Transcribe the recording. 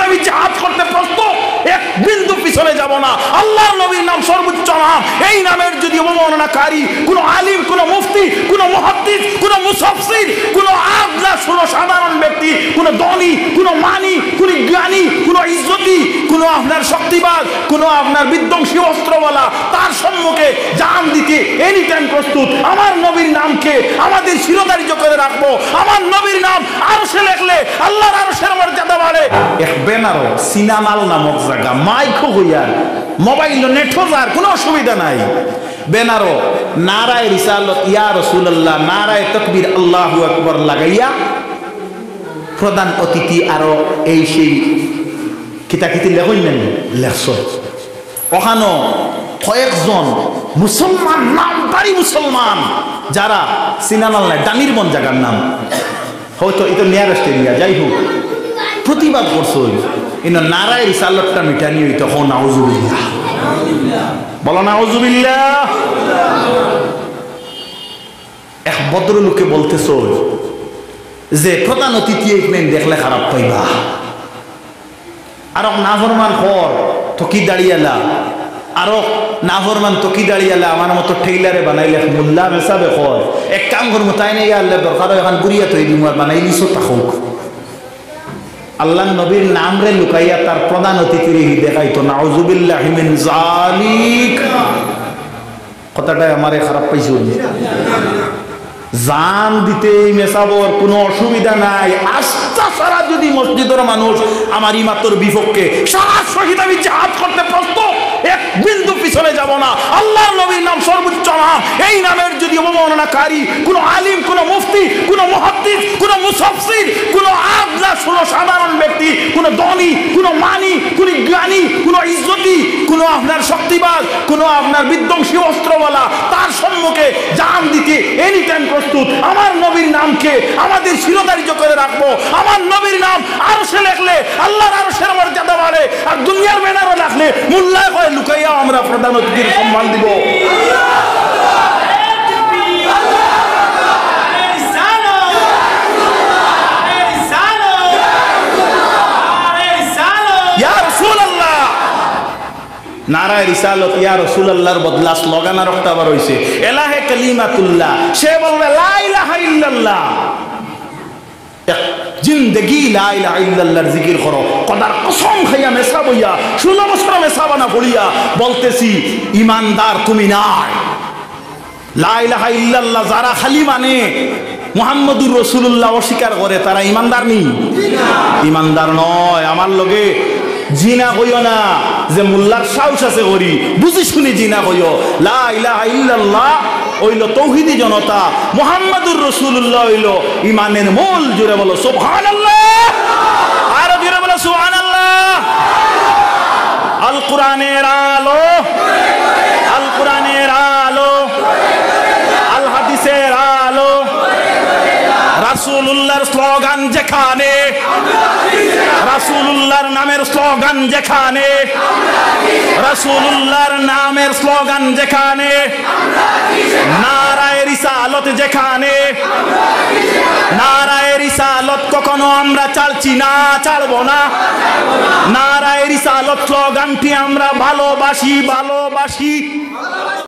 আমি জিহাদ করতে প্রস্তুত, এক বিন্দু পিছনে যাব না। আল্লাহর নবীর নাম সর্বোচ্চ নাম। এই নামের যদি অবমাননাকারী কোন আলিম, কোন মুফতি, কোন মুহাদ্দিস, কোন মুফাসসির, কোন আবলা কোন সাধারণ ব্যক্তি, কোন ধনী, কোন মানি, কোন জ্ঞানী, কোন ইজ্জতি, কোন আপনার শক্তিবাদ, কোন আপনার বিধ্বংসী অস্ত্রওয়ালা তার সম্মুখে জান দিতে এনি টাইম প্রস্তুত। আমার নবীর নামকে আমাদের শিরোধার্য করে রাখবো। আমার নবীর নাম আরশে লিখলে আল্লাহর আরশের মর্যাদা বাড়ে। এক বেনারো সিনামাল নামক জায়গা, মাইকো হইয়ার মোবাইল নেটও যার কোনো অসুবিধা নাই। বেনারো নারায়ে রিসালত ইয়া রাসূলুল্লাহ, নারায়ে তাকবীর আল্লাহু আকবার লাগাইয়া প্রধান অতিথি আরো এই সেই কিতাকিতি লেখই নেন লেখছ। ওখানো কয়েকজন মুসলমান, নামদারি মুসলমান যারা সিনানাল নাই, ডানির মন জায়গার নাম হয়তো এটা নিয়ারেস্ট এরিয়া, যাই হোক প্রতিবাদ করছো ইনো নারায়ে রিসালতটা মিটানি হইতো। হো নাউজুবিল্লাহ, বলো নাউজুবিল্লাহ। এক ভদ্রলোকে বলতেছ যে প্রধান অতিথি এখানে দেখলে খারাপ পাইবা, আর নাফরমান খর থকি দাঁড়িয়ালা, আরো নাফরমান তকি দাঁড়িয়ালা আমার মতো ঠেইলারে বানাইলে মোল্লা মেসাবে খর। এক কাম করবো তাই নেই আল্লাহ দরকার এখন গুড়িয়া তৈ দিম বানাই নিছো তাকুক। আল্লাহ নবীর নাম রে লুকাইয়া তার প্রধান অতিথির দেখাইতো। নাউজুবিল্লাহি মিন যালিক। কথাটা আমারে খারাপ পাইছো, জান দিতে মেসাবর কোনো অসুবিধা নাই। আস্থা ছাড়া যদি মসজিদের মানুষ আমার ইমাতর বিপক্ষে সারা শহীদ আমি জিহাদ করতে প্রস্তুত, এক বিন্দু পিছনে যাব না। আল্লাহর নবীর নাম সর্বোচ্চ নাম। এই নামের যদি অবমাননাকারী কোন আলিম, কোন মুফতি, কোন মুহাদ্দিস, কোন মুফাসসির, কোন আবলা কোন সাধারণ ব্যক্তি, কোন ধনী, কোন মানি, কোন জ্ঞানী, কোন ইজ্জতি, কোন আপনার শক্তিবাদ, কোন আপনার বিধ্বংসী অস্ত্রওয়ালা তার সম্মুখে জান দিতে এনি টাইম প্রস্তুত। আমার নবীর নামকে আমাদের শিরোধার্য করে রাখবো। আমার নবীর নাম আরশে লিখলে আল্লাহর আরশের মর্যাদা বাড়ে, আর দুনিয়ার ব্যানারে রাখলে মোল্লায় কয় লুকাইয়া আমরা প্রধান অতিথির সম্মান দিব। নারায়ে রিসালত ইয়া রাসূলুল্লাহর বদলা স্লোগান আর একটা আবার হইছে এলাহে কালিমাতুল্লাহ। সে বলবে লা ইলাহা ইল্লাল্লাহ, জিন্দেগি লা ইলাহা ইল্লাল্লাহর জিকির করো। কদার কসম খাইয়া মেসা বইয়া 16 বছর মেসা বানা পড়িয়া বলতেছি ইমানদার তুমি নাই। লা ইলাহা ইল্লাল্লাহ যারা খালি মানে মুহাম্মদুর রাসূলুল্লাহ অস্বীকার করে তারা ইমানদার নি, ইমানদার নয়। আমার লগে জিনা কইও না যে মোল্লার সাহস আছে করি, বুঝি শুনি জিনা কইও। লা ইলাহা ইল্লাল্লাহ হইল তৌহিদি জনতা, মুহাম্মদুর রাসূলুল্লাহ হইল ইমানের মূল। জোরে বলো সুবহানাল্লাহ, আরো জোরে বলো সুবহানাল্লাহ। আল কোরআনের আলো, আল কোরআনের আলো, আল হাদিসের আলো, রাসূলুল্লাহর স্লোগান যেখানে, রাসূলুল্লাহর নামের স্লোগান যেখানে, রাসূলুল্লাহর নামের স্লোগান যেখানে, নারায়ে রিসালত যেখানে, নারায়ে রিসালত কখনো আমরা চালছি না, ছাড়বো না। নারায়ে রিসালত স্লোগানটি আমরা ভালোবাসি, ভালোবাসি।